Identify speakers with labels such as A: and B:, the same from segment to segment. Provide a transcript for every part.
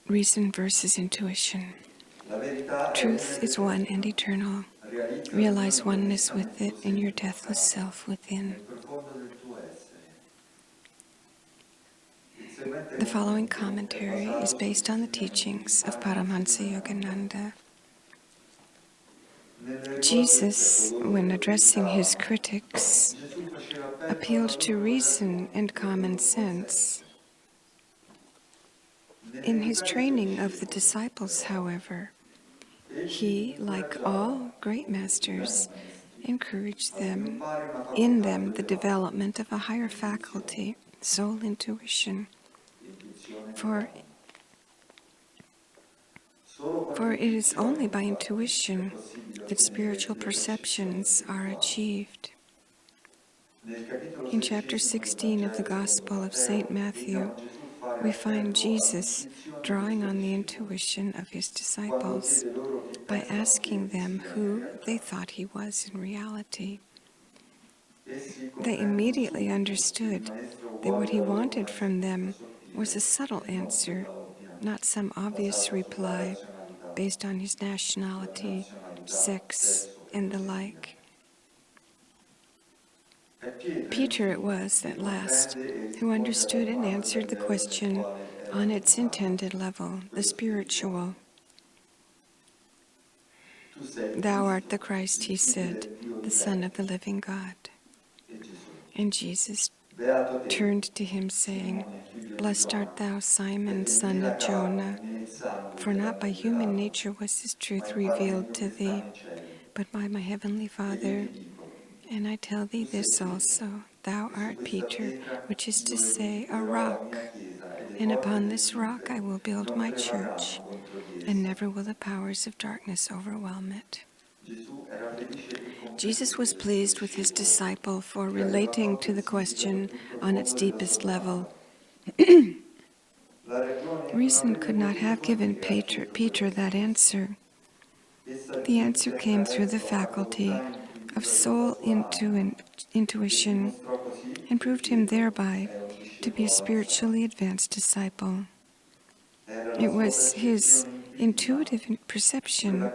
A: Reason versus intuition. Truth is one and eternal. Realize oneness with it in your deathless self within. The following commentary is based on the teachings of Paramahansa Yogananda. Jesus, when addressing his critics, appealed to reason and common sense. In his training of the disciples, however, he, like all great masters, encouraged them, in them, the development of a higher faculty, soul intuition. For it is only by intuition that spiritual perceptions are achieved. In chapter 16 of the Gospel of St. Matthew, we find Jesus drawing on the intuition of his disciples by asking them who they thought he was in reality. They immediately understood that what he wanted from them was a subtle answer, not some obvious reply based on his nationality, sex, and the like. Peter it was, at last, who understood and answered the question on its intended level, the spiritual. Thou art the Christ, he said, the Son of the living God. And Jesus turned to him, saying, Blessed art thou, Simon, son of Jonah, for not by human nature was this truth revealed to thee, but by my heavenly Father. And I tell thee this also, thou art Peter, which is to say, a rock. And upon this rock I will build my church, and never will the powers of darkness overwhelm it. Jesus was pleased with his disciple for relating to the question on its deepest level. Reason could not have given Peter that answer. The answer came through the faculty of soul intuition, and proved him thereby to be a spiritually advanced disciple. It was his intuitive perception,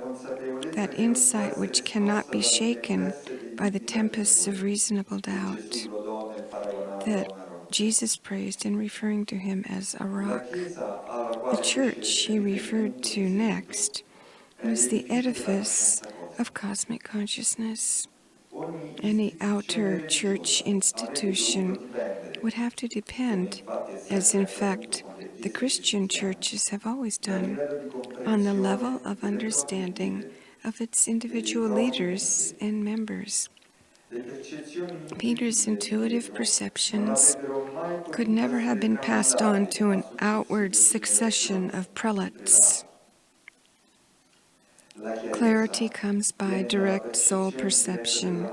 A: that insight which cannot be shaken by the tempests of reasonable doubt, that Jesus praised in referring to him as a rock. The church he referred to next was the edifice of cosmic consciousness. Any outer church institution would have to depend, as in fact the Christian churches have always done, on the level of understanding of its individual leaders and members. Peter's intuitive perceptions could never have been passed on to an outward succession of prelates. Clarity comes by direct soul perception.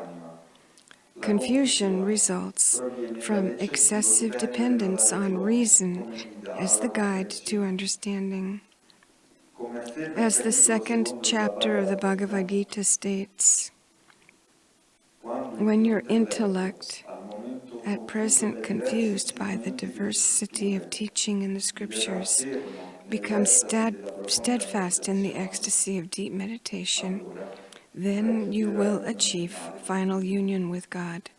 A: Confusion results from excessive dependence on reason as the guide to understanding. As the second chapter of the Bhagavad Gita states, when your intellect, at present confused by the diversity of teaching in the scriptures, becomes steadfast in the ecstasy of deep meditation, then you will achieve final union with God.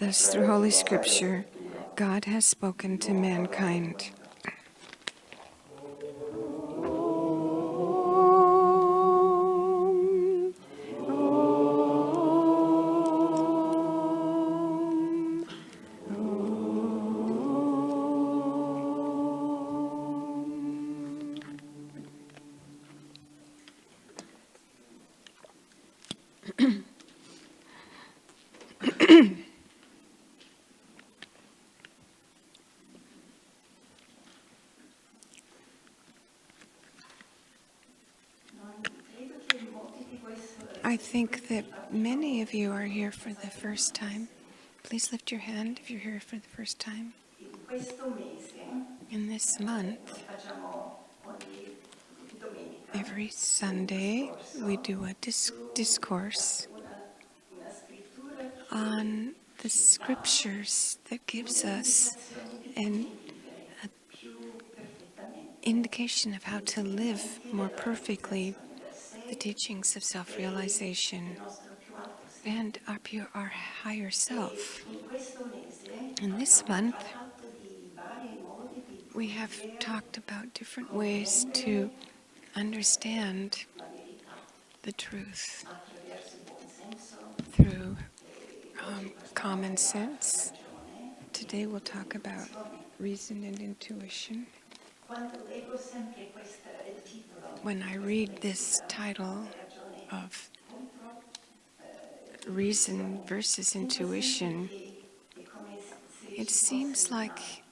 A: Thus, through Holy Scripture, God has spoken to mankind. I think that many of you are here for the first time. Please lift your hand if you're here for the first time. In this month, every Sunday, we do a discourse on the scriptures that gives us an indication of how to live more perfectly the teachings of self-realization and our higher self. And this month, we have talked about different ways to understand the truth through common sense. Today we'll talk about reason and intuition. When I read this title of reason versus intuition, it seems like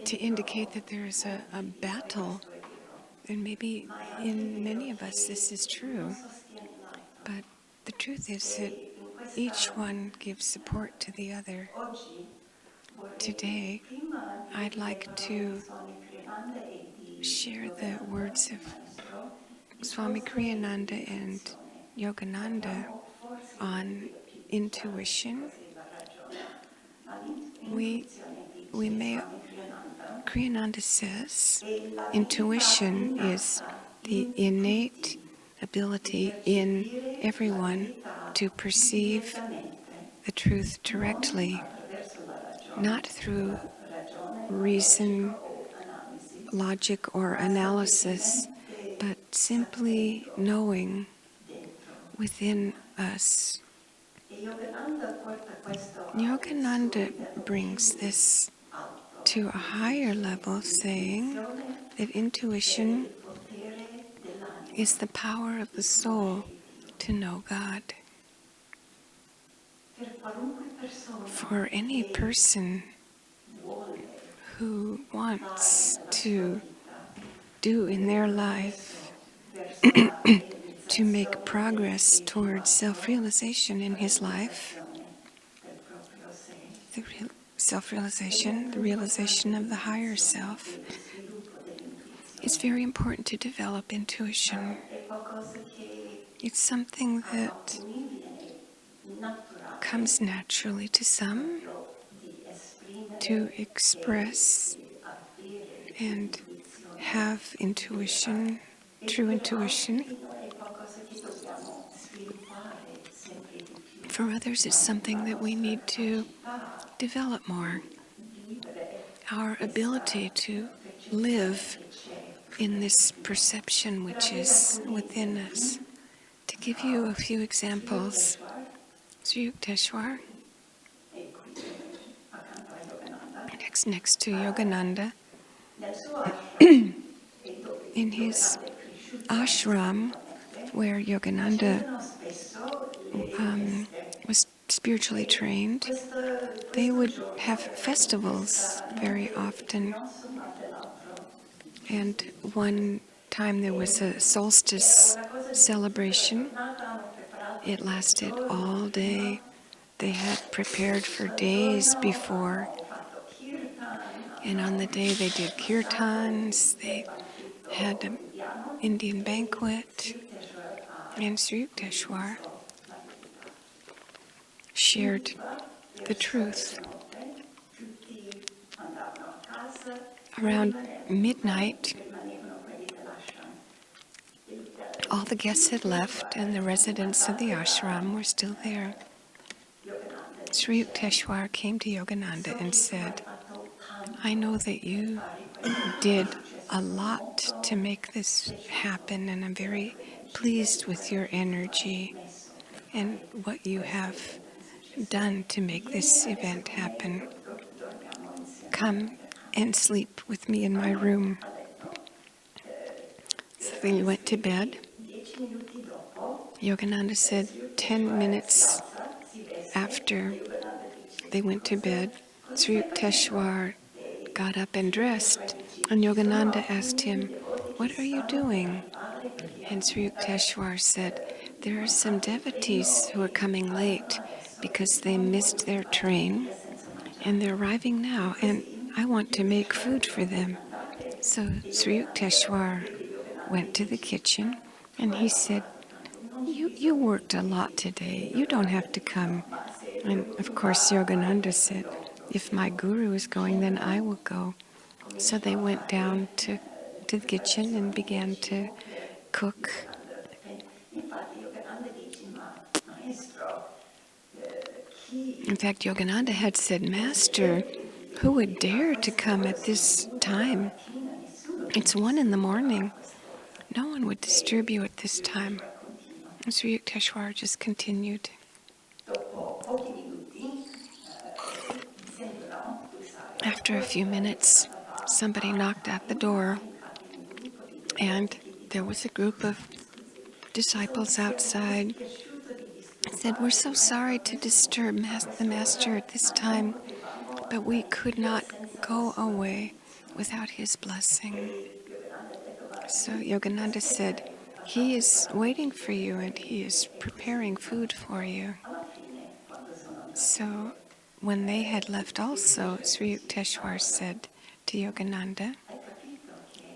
A: to indicate that there is a battle, and maybe in many of us this is true, but the truth is that each one gives support to the other. Today, I'd like to share the words of Swami Kriyananda and Yogananda on intuition. Kriyananda says, intuition is the innate ability in everyone to perceive the truth directly, not through reason, logic, or analysis, but simply knowing within us. Yogananda brings this to a higher level, saying that intuition is the power of the soul to know God. For any person who wants to do in their life to make progress towards self-realization in his life, the realization of the higher self, it's very important to develop intuition. It's something that comes naturally to some to express and have intuition, true intuition. For others, it's something that we need to develop more. Our ability to live in this perception which is within us. To give you a few examples, Sri Yukteswar, next to Yogananda, in his ashram where Yogananda was spiritually trained, they would have festivals very often. And one time there was a solstice celebration. It lasted all day. They had prepared for days before. And on the day they did kirtans, they had an Indian banquet, and Sri Yukteswar shared the truth. Around midnight, all the guests had left and the residents of the ashram were still there. Sri Yukteswar came to Yogananda and said, I know that you did a lot to make this happen, and I'm very pleased with your energy and what you have done to make this event happen. Come and sleep with me in my room. So they went to bed. Yogananda said 10 minutes after they went to bed, Sri Yukteswar got up and dressed, and Yogananda asked him, what are you doing? And Sri Yukteswar said, there are some devotees who are coming late because they missed their train, and they're arriving now, and I want to make food for them. So Sri Yukteswar went to the kitchen, and he said, you worked a lot today. You don't have to come. And of course Yogananda said, if my guru is going, then I will go. So they went down to the kitchen and began to cook. In fact, Yogananda had said, Master, who would dare to come at this time? It's 1 a.m. No one would disturb you at this time. And Sri Yukteswar just continued. After a few minutes, somebody knocked at the door, and there was a group of disciples outside. Said, we're so sorry to disturb the Master at this time, but we could not go away without his blessing. So Yogananda said, he is waiting for you and he is preparing food for you. So when they had left also, Sri Yukteswar said to Yogananda,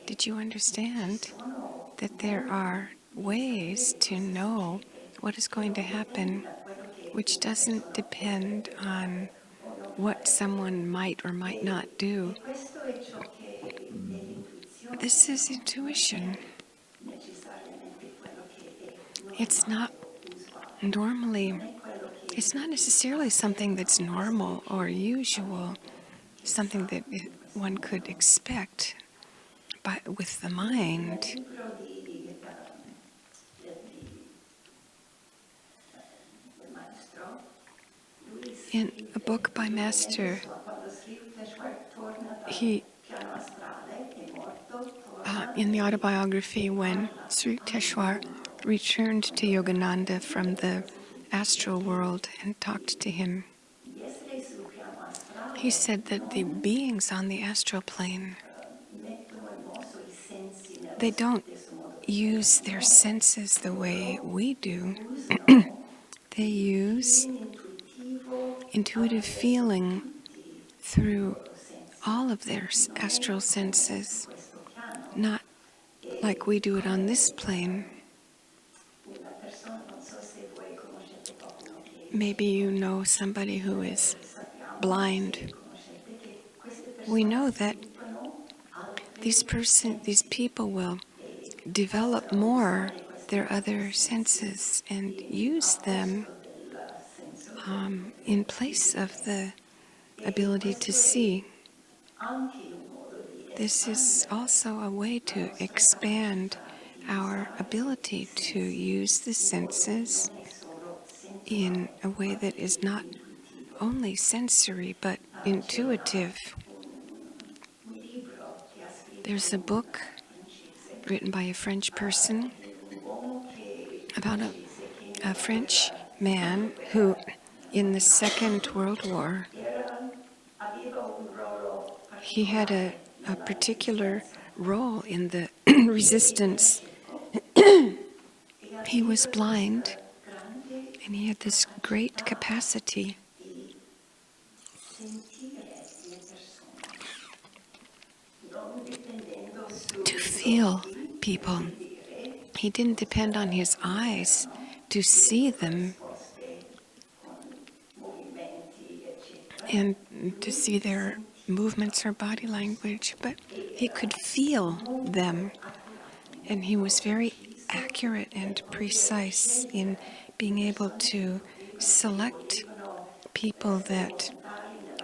A: did you understand that there are ways to know what is going to happen which doesn't depend on what someone might or might not do? This is intuition. It's not necessarily something that's normal or usual, something that one could expect with the mind. In a book by Master, he, in the autobiography, when Sri Yukteswar returned to Yogananda from the astral world and talked to him, he said that the beings on the astral plane, they don't use their senses the way we do. They use intuitive feeling through all of their astral senses, not like we do it on this plane. Maybe you know somebody who is blind. We know that these people will develop more their other senses and use them in place of the ability to see. This is also a way to expand our ability to use the senses in a way that is not only sensory but intuitive. There's a book written by a French person about a French man who, in the Second World War, he had a particular role in the resistance. He was blind, and he had this great capacity to feel people. He didn't depend on his eyes to see them and to see their movements or body language, but he could feel them. And he was very accurate and precise in being able to select people that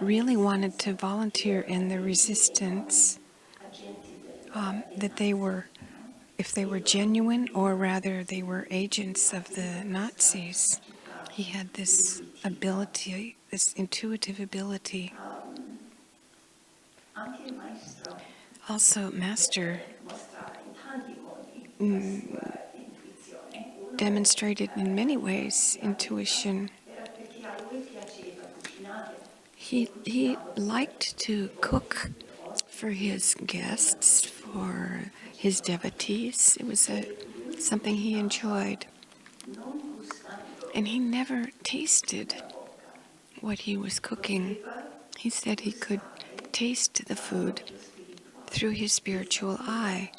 A: really wanted to volunteer in the resistance, that they were, if they were genuine, or rather they were agents of the Nazis. He had this ability, this intuitive ability. Also, Master demonstrated in many ways intuition. He liked to cook for his guests, for his devotees. It was something he enjoyed. And he never tasted what he was cooking. He said he could taste the food through his spiritual eye,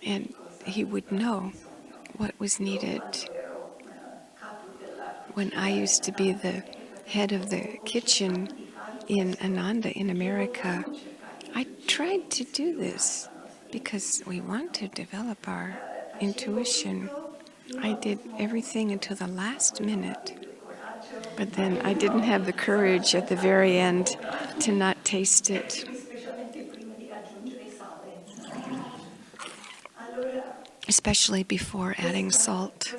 A: and he would know what was needed. When I used to be the head of the kitchen, in Ananda in America, I tried to do this because we want to develop our intuition. I did everything until the last minute, but then I didn't have the courage at the very end to not taste it, especially before adding salt.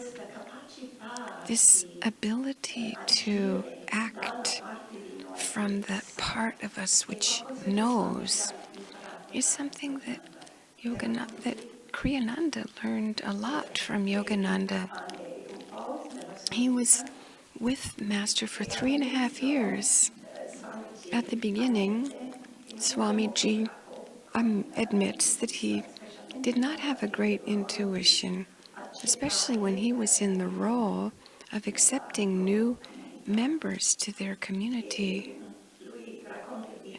A: This ability to act from that part of us which knows is something that Kriyananda learned a lot from Yogananda. He was with Master for 3.5 years. At the beginning, Swamiji admits that he did not have a great intuition, especially when he was in the role of accepting new members to their community.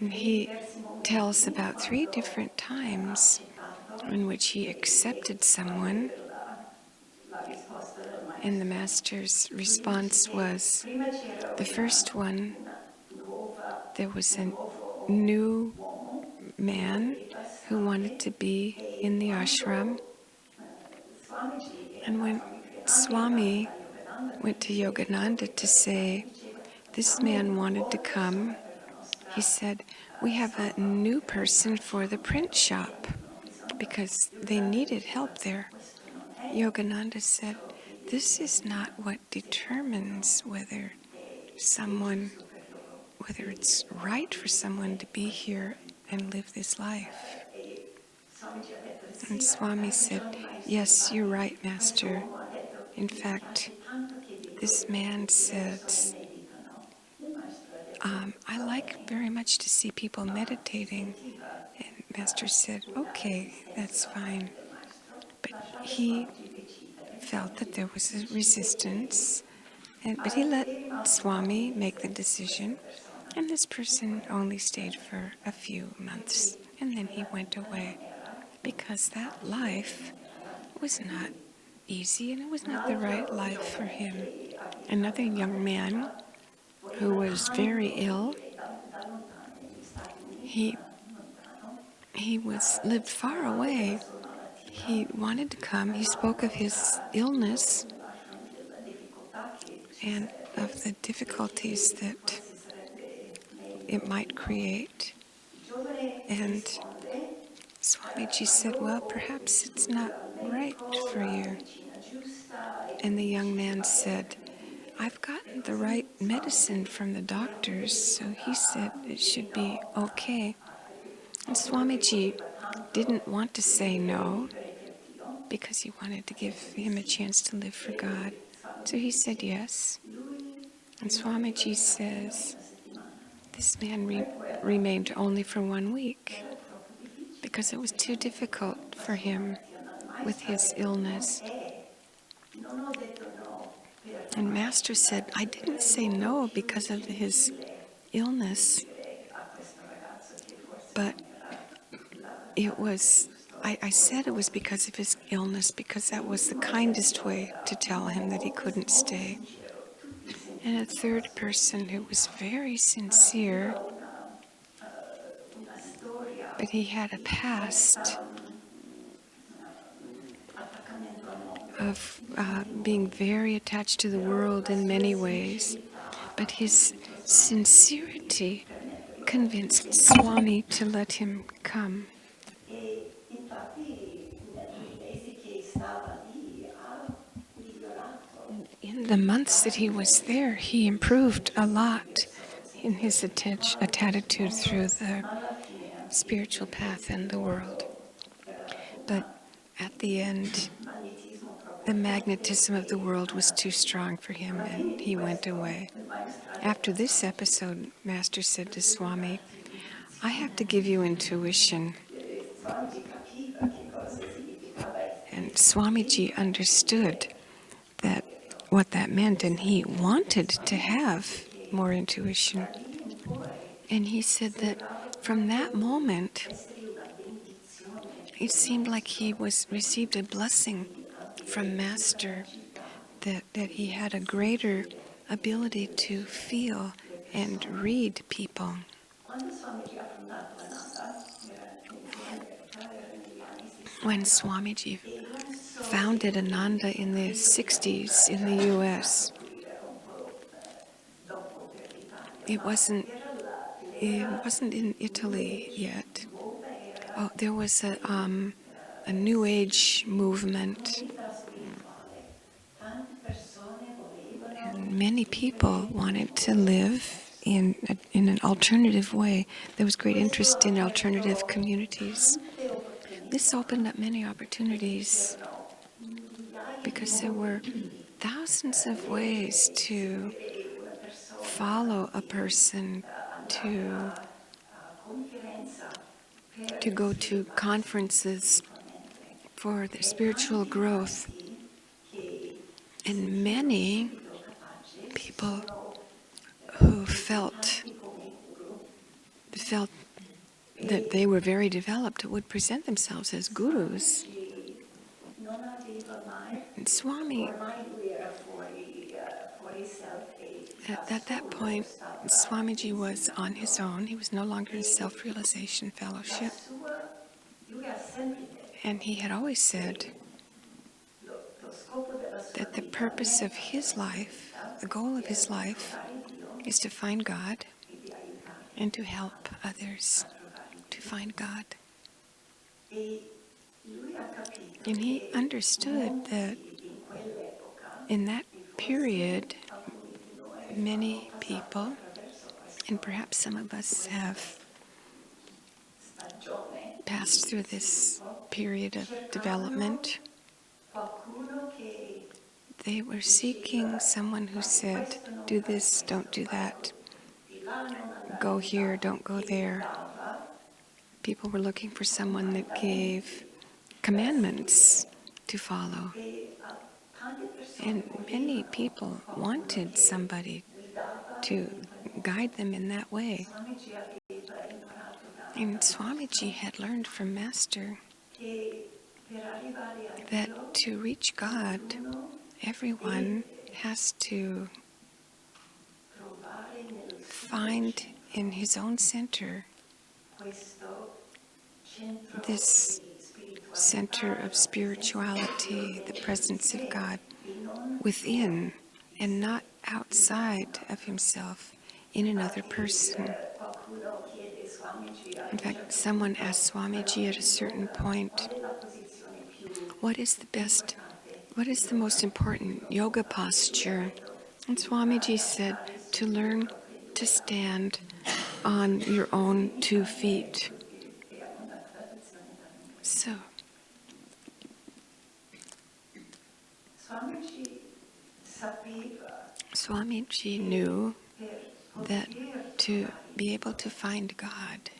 A: And he tells about 3 different times in which he accepted someone, and the Master's response was, the first one, there was a new man who wanted to be in the ashram, and when Swami went to Yogananda to say, this man wanted to come, he said, we have a new person for the print shop, because they needed help there. Yogananda said, this is not what determines whether it's right for someone to be here and live this life. And Swami said, yes, you're right, Master. In fact, this man says, I like very much to see people meditating. And Master said, okay, that's fine. But he felt that there was a resistance, but he let Swami make the decision, and this person only stayed for a few months, and then he went away, because that life was not easy, and it was not the right life for him. Another young man who was very ill, he lived far away. He wanted to come. He spoke of his illness and of the difficulties that it might create. And Swamiji said, well, perhaps it's not right for you. And the young man said, I've gotten the right medicine from the doctors, so he said it should be okay. And Swamiji didn't want to say no, because he wanted to give him a chance to live for God. So he said yes. And Swamiji says, this man remained only for 1 week, because it was too difficult for him with his illness. And Master said, I didn't say no because of his illness, but I said it was because of his illness, because that was the kindest way to tell him that he couldn't stay. And a third person who was very sincere, but he had a past of being very attached to the world in many ways, but his sincerity convinced Swami to let him come. In the months that he was there, he improved a lot in his attitude through the spiritual path and the world. But at the end, the magnetism of the world was too strong for him, and he went away. After this episode, Master said to Swami, I have to give you intuition. And Swamiji understood what that meant, and he wanted to have more intuition. And he said that from that moment, it seemed like he received a blessing from Master, that he had a greater ability to feel and read people. When Swamiji founded Ananda in the 60s in the US, it wasn't in Italy yet. Oh, there was a New Age movement, and many people wanted to live in an alternative way. There was great interest in alternative communities. This opened up many opportunities because there were thousands of ways to follow a person, to go to conferences for their spiritual growth. And many people who felt that they were very developed would present themselves as gurus. And Swami, at that point, Swamiji was on his own. He was no longer in Self-Realization Fellowship. And he had always said that the purpose of his life, the goal of his life, is to find God and to help others to find God. And he understood that in that period, many people, and perhaps some of us have passed through this period of development, they were seeking someone who said, do this, don't do that, go here, don't go there. People were looking for someone that gave commandments to follow. And many people wanted somebody to guide them in that way. And Swamiji had learned from Master that to reach God, everyone has to find in his own center this center of spirituality, the presence of God within and not outside of himself in another person. In fact, someone asked Swamiji at a certain point, what is the most important yoga posture? And Swamiji said, to learn to stand on your own 2 feet. So, Swamiji knew that to be able to find God,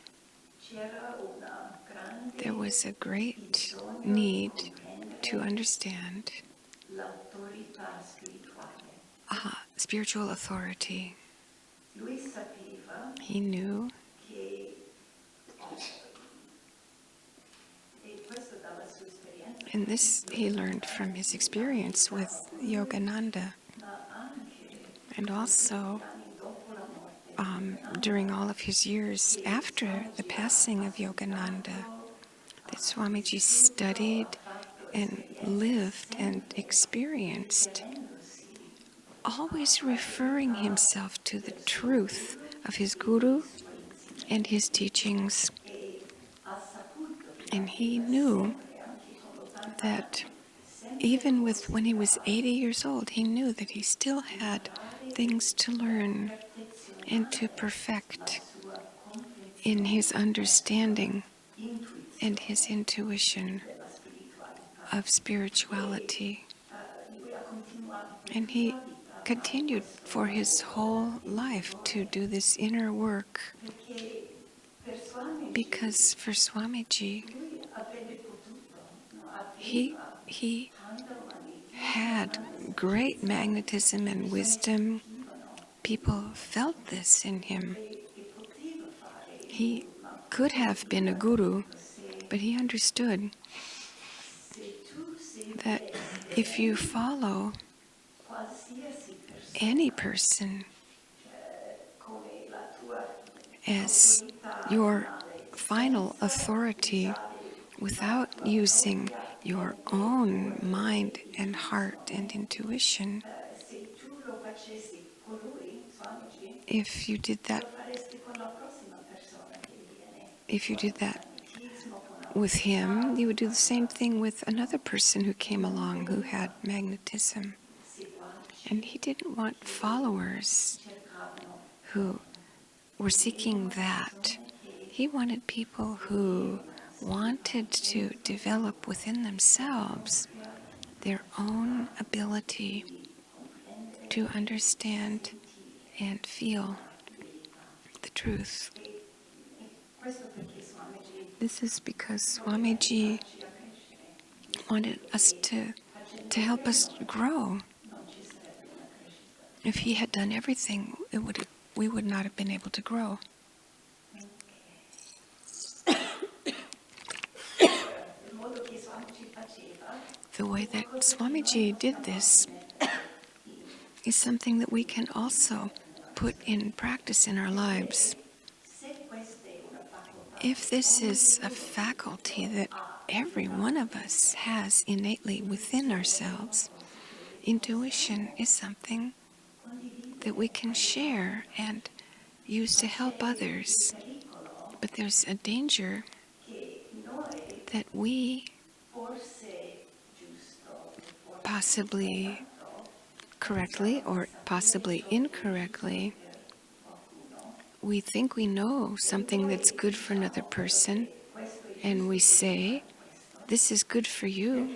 A: there was a great need to understand spiritual authority. He knew, and this he learned from his experience with Yogananda, and also during all of his years after the passing of Yogananda, that Swamiji studied and lived and experienced, always referring himself to the truth of his guru and his teachings. And he knew that even when he was 80 years old, he knew that he still had things to learn and to perfect in his understanding and his intuition of spirituality. And he continued for his whole life to do this inner work, because for Swamiji, he had great magnetism and wisdom. People felt this in him. He could have been a guru, but he understood that if you follow any person as your final authority without using your own mind and heart and intuition. If you did that with him, you would do the same thing with another person who came along who had magnetism. And he didn't want followers who were seeking that. He wanted people who wanted to develop within themselves their own ability to understand and feel the truth. This is because Swamiji wanted us to help us grow. If he had done everything, we would not have been able to grow. The way that Swamiji did this is something that we can also put in practice in our lives. If this is a faculty that every one of us has innately within ourselves, intuition is something that we can share and use to help others. But there's a danger that we, possibly correctly or possibly incorrectly, we think we know something that's good for another person, and we say, this is good for you,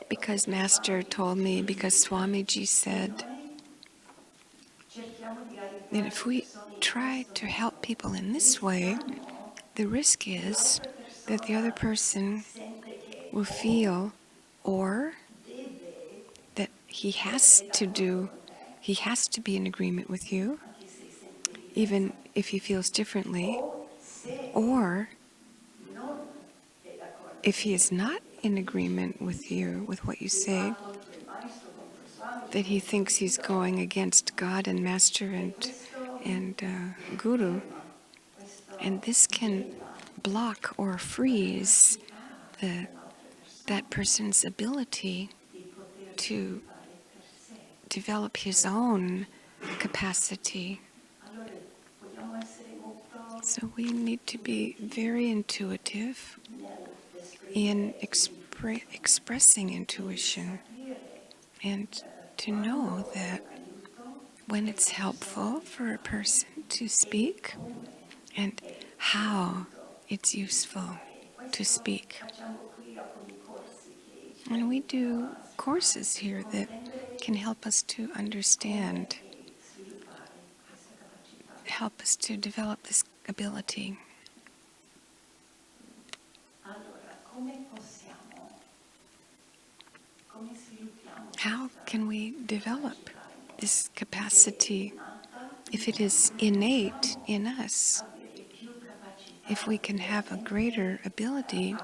A: because Master told me, because Swamiji said. And if we try to help people in this way, the risk is that the other person will feel, or that he has to be in agreement with you, even if he feels differently, or if he is not in agreement with you, with what you say, that he thinks he's going against God and Master and Guru. And this can block or freeze that person's ability to develop his own capacity. So we need to be very intuitive in expressing intuition, and to know that when it's helpful for a person to speak and how it's useful to speak. And we do courses here that can help us to understand, help us to develop this ability. How can we develop this capacity if it is innate in us? If we can have a greater ability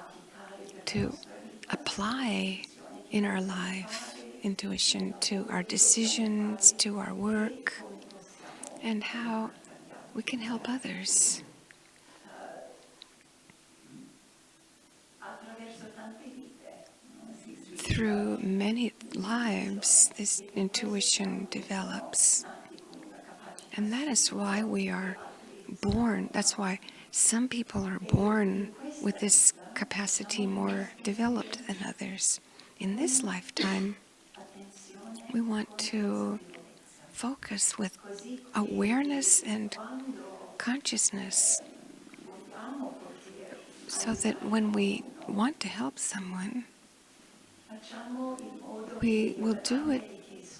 A: to apply in our life intuition to our decisions, to our work, and how we can help others. Through many lives, this intuition develops. And that is why we are born. That's why some people are born with this capacity more developed than others. In this lifetime, we want to focus with awareness and consciousness, so that when we want to help someone, we will do it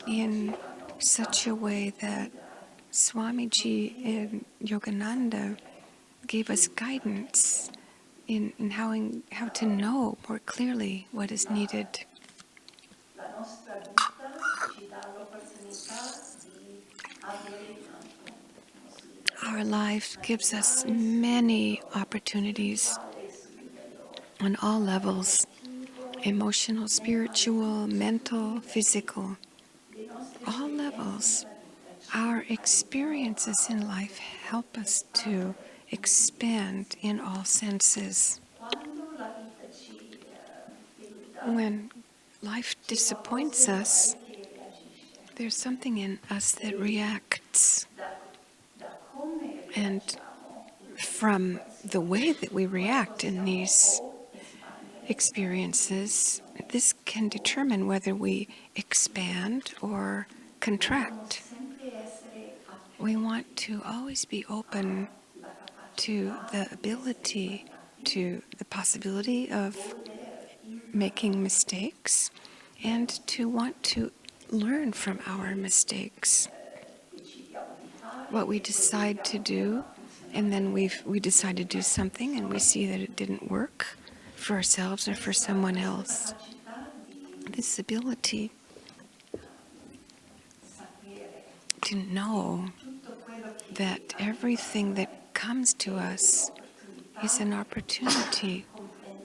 A: in such a way that Swamiji and Yogananda gave us guidance in how to know more clearly what is needed. Our life gives us many opportunities on all levels: emotional, spiritual, mental, physical, all levels. Our experiences in life help us to expand in all senses. When life disappoints us, there's something in us that reacts. And from the way that we react in these experiences, this can determine whether we expand or contract. We want to always be open to the ability, to the possibility of making mistakes, and to want to learn from our mistakes. What we decide to do, and then we decide to do something and we see that it didn't work for ourselves or for someone else. This ability to know that everything that comes to us is an opportunity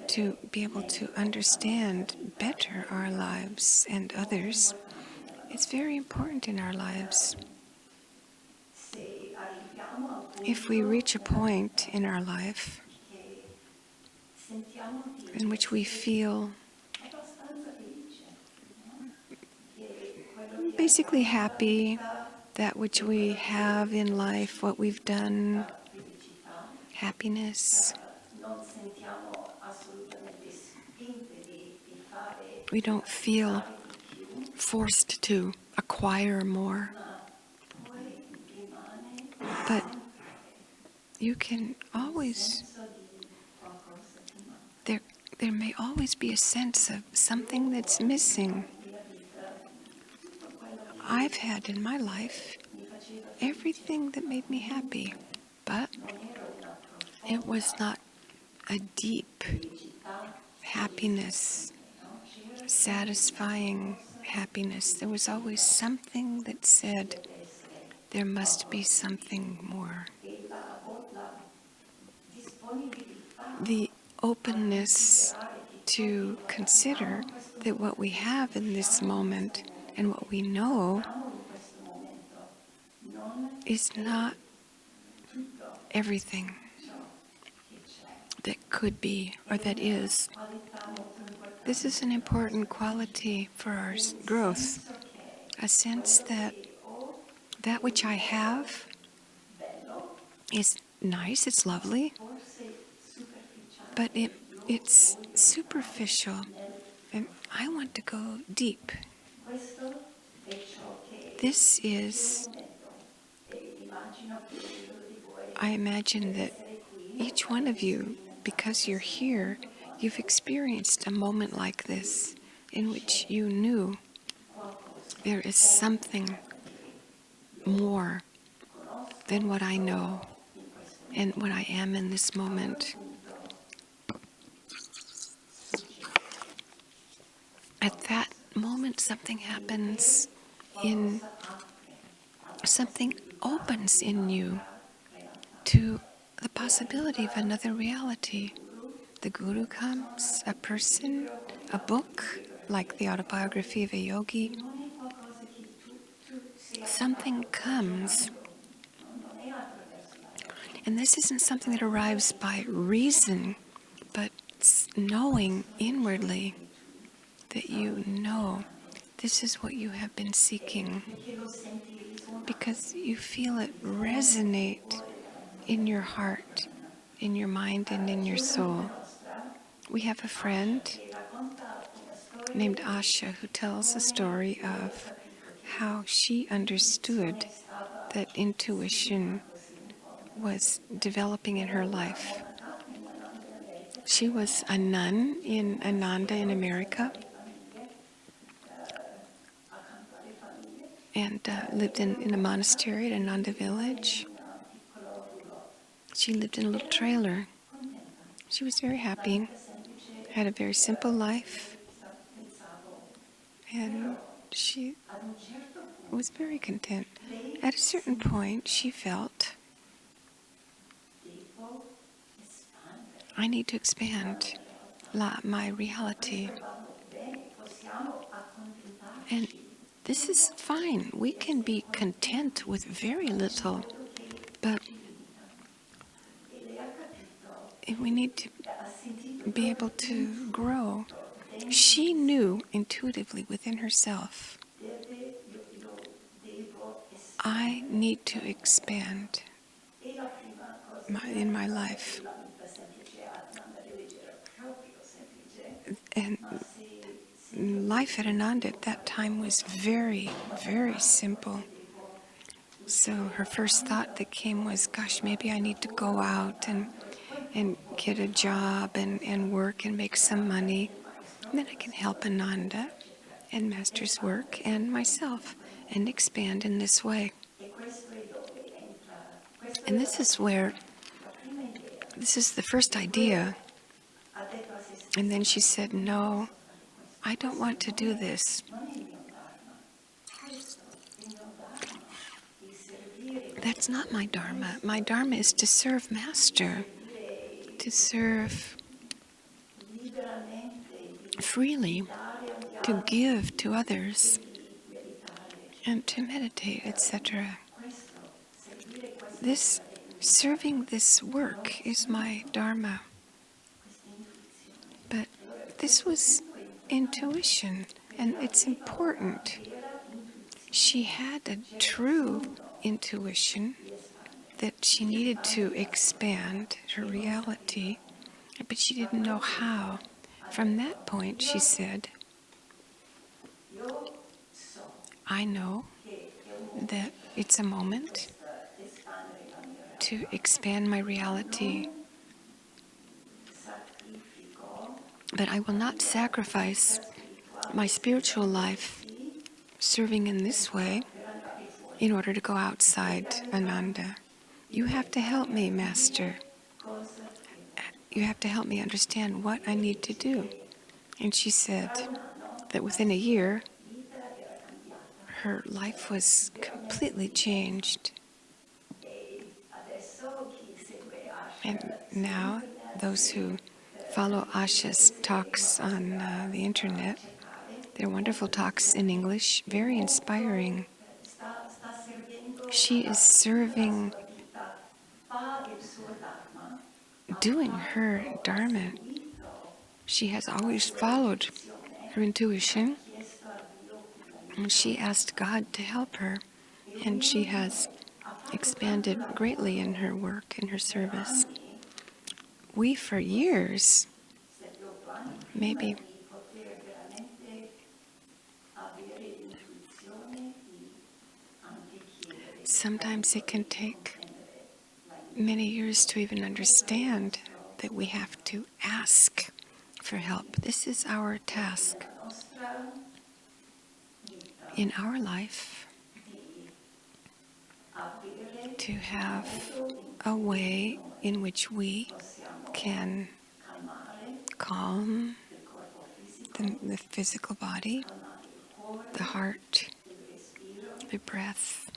A: to be able to understand better our lives and others. It's very important in our lives. If we reach a point in our life in which we feel basically happy, that which we have in life, what we've done, happiness, we don't feel forced to acquire more. But you can always, there may always be a sense of something that's missing. I've had in my life everything that made me happy, but it was not a deep happiness, satisfying happiness. There was always something that said, there must be something more. The openness to consider that what we have in this moment and what we know is not everything that could be or that is. This is an important quality for our growth, a sense that that which I have is nice, it's lovely, but it's superficial, and I want to go deep. This is, I imagine that each one of you, because you're here, you've experienced a moment like this in which you knew there is something more than what I know and what I am in this moment. At that moment, something happens something opens in you to the possibility of another reality. The Guru comes, a person, a book, like the autobiography of a yogi. Something comes. And this isn't something that arrives by reason, but knowing inwardly that you know this is what you have been seeking, because you feel it resonate in your heart, in your mind, and in your soul. We have a friend named Asha who tells a story of how she understood that intuition was developing in her life. She was a nun in Ananda in America and lived in a monastery at Ananda village. She lived in a little trailer. She was very happy, had a very simple life, and she was very content. At a certain point, she felt, I need to expand my reality. And this is fine. We can be content with very little, but we need to be able to grow. She knew intuitively within herself, I need to expand in my life. And life at Ananda at that time was very, very simple. So her first thought that came was, gosh, maybe I need to go out and get a job and work and make some money. And then I can help Ananda and Master's work and myself and expand in this way. And this is the first idea. And then she said, no, I don't want to do this. That's not my Dharma. My Dharma is to serve Master, to serve freely, to give to others, and to meditate, etc. Serving this work is my Dharma. But this was intuition, and it's important. She had a true intuition that she needed to expand her reality, but she didn't know how. From that point, she said, I know that it's a moment to expand my reality, but I will not sacrifice my spiritual life serving in this way in order to go outside Ananda. You have to help me, Master. You have to help me understand what I need to do. And she said that within a year, her life was completely changed. And now, those who follow Asha's talks on the internet, they're wonderful talks in English, very inspiring. She is serving, doing her Dharma. She has always followed her intuition, and she asked God to help her, and she has expanded greatly in her work, in her service. We, for years, maybe sometimes it can take many years to even understand that we have to ask for help. This is our task in our life, to have a way in which we can calm the physical body, the heart, the breath,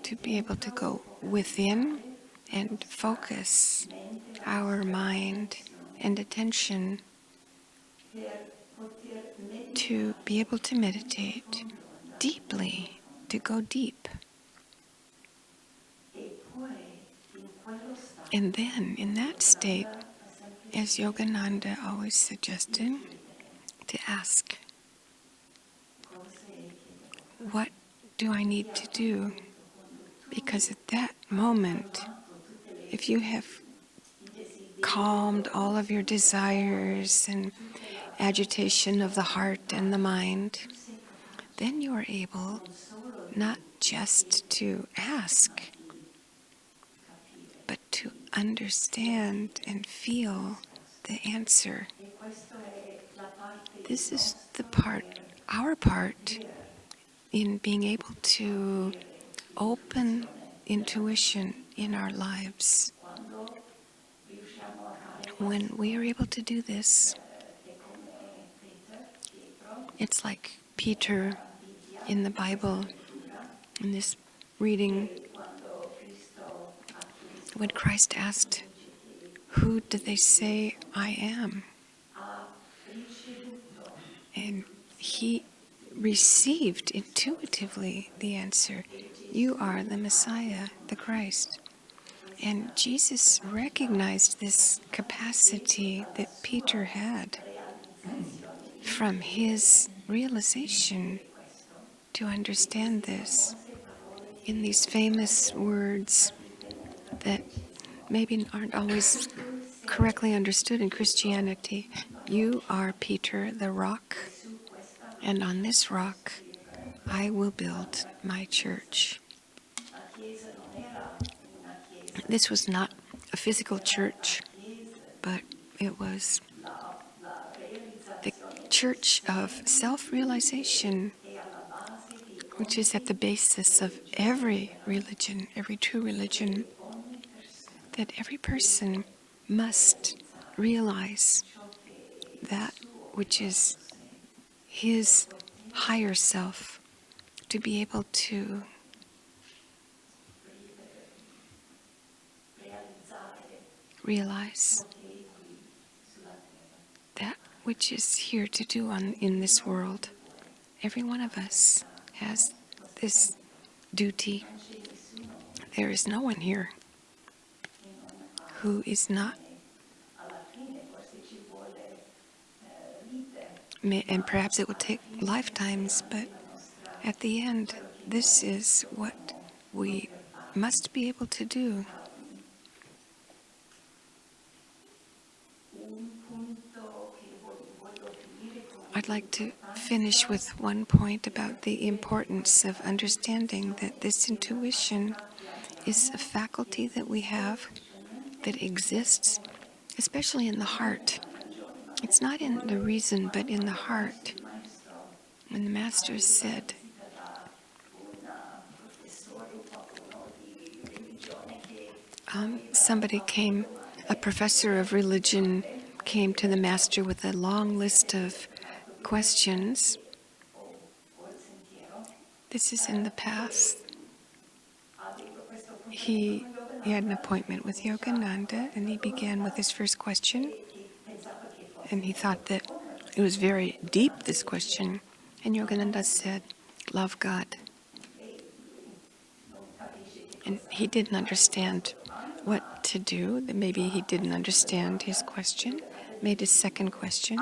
A: to be able to go within and focus our mind and attention to be able to meditate deeply, to go deep. And then, in that state, as Yogananda always suggested, to ask, what do I need to do? Because at that moment, if you have calmed all of your desires and agitation of the heart and the mind, then you are able not just to ask, but to understand and feel the answer. This is the part, our part, in being able to open intuition in our lives. When we are able to do this, it's like Peter in the Bible, in this reading, when Christ asked, who do they say I am? And he received intuitively the answer, you are the Messiah, the Christ. And Jesus recognized this capacity that Peter had from his realization to understand this in these famous words that maybe aren't always correctly understood in Christianity. You are Peter, the rock, and on this rock I will build my church. This was not a physical church, but it was the church of self-realization, which is at the basis of every religion, every true religion, that every person must realize that which is his higher self, to be able to realize that which is here to do in this world. Every one of us has this duty. There is no one here who is not, and perhaps it will take lifetimes, but at the end, this is what we must be able to do. I'd like to finish with one point about the importance of understanding that this intuition is a faculty that we have that exists, especially in the heart. It's not in the reason, but in the heart. When the Master said, a professor of religion came to the Master with a long list of questions. This is in the past. He had an appointment with Yogananda, and he began with his first question. And he thought that it was very deep, this question. And Yogananda said, love God. And he didn't understand what to do. Maybe he didn't understand his question. Made his second question.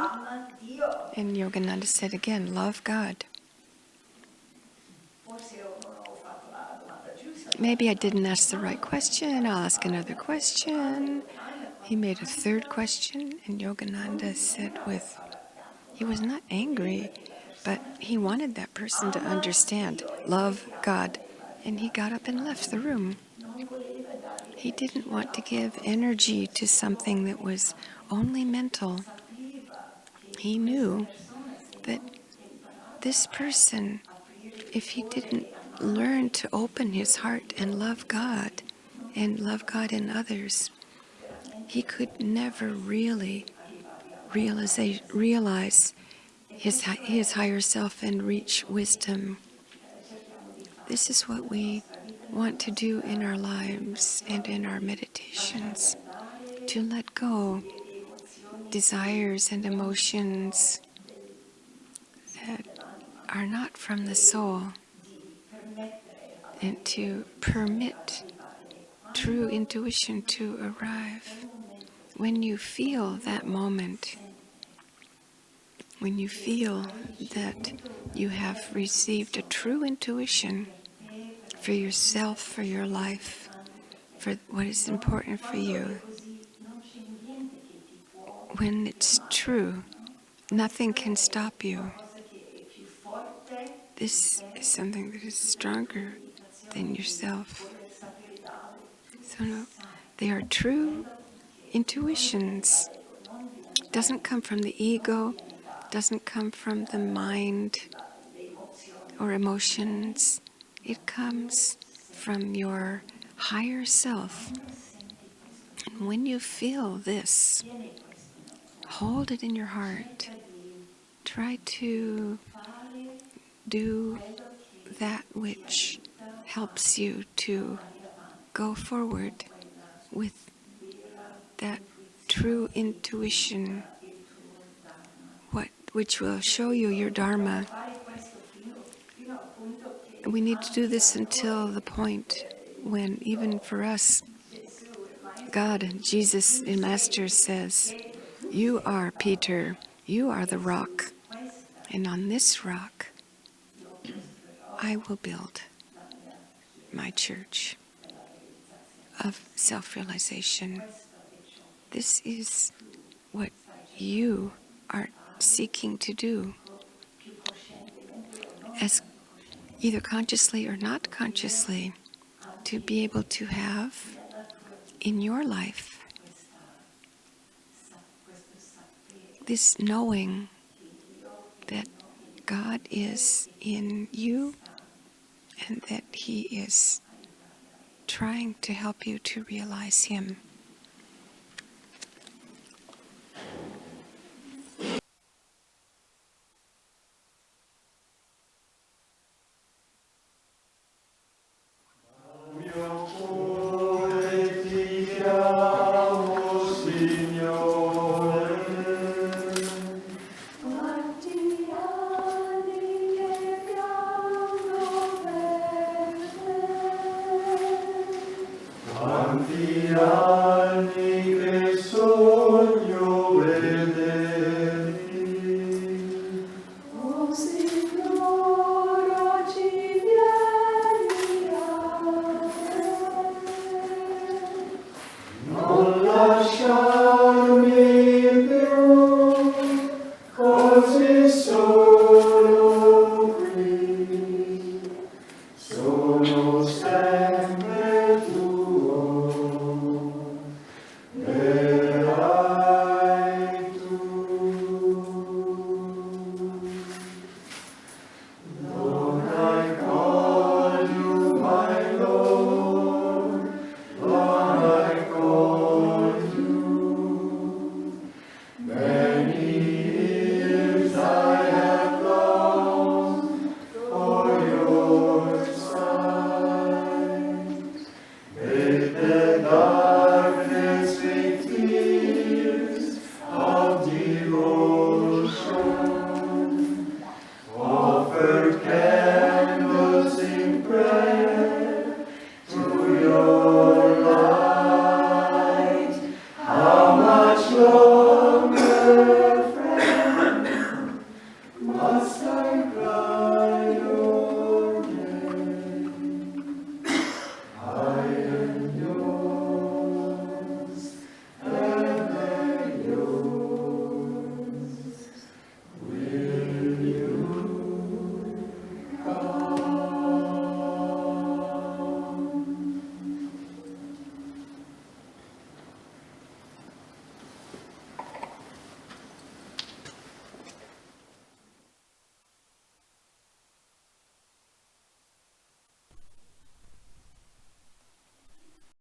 A: And Yogananda said again, love God. Maybe I didn't ask the right question. I'll ask another question. He made a third question, and Yogananda said he was not angry, but he wanted that person to understand, love God. And he got up and left the room. He didn't want to give energy to something that was only mental. He knew that this person, if he didn't learn to open his heart and love God in others, he could never really realize his higher self and reach wisdom. This is what we want to do in our lives and in our meditations, to let go desires and emotions that are not from the soul, and to permit true intuition to arrive. When you feel that moment, when you feel that you have received a true intuition for yourself, for your life, for what is important for you, when it's true, nothing can stop you. This is something that is stronger than yourself. So no, they are true intuitions. It doesn't come from the ego, doesn't come from the mind or emotions. It comes from your higher self. And when you feel this, hold it in your heart. Try to do that which helps you to go forward with that true intuition, which will show you your Dharma. We need to do this until the point when, even for us, God, Jesus in Master says, you are Peter, you are the rock, and on this rock I will build my church of self-realization. This is what you are seeking to do, as either consciously or not consciously, to be able to have in your life this knowing that God is in you and that He is trying to help you to realize Him.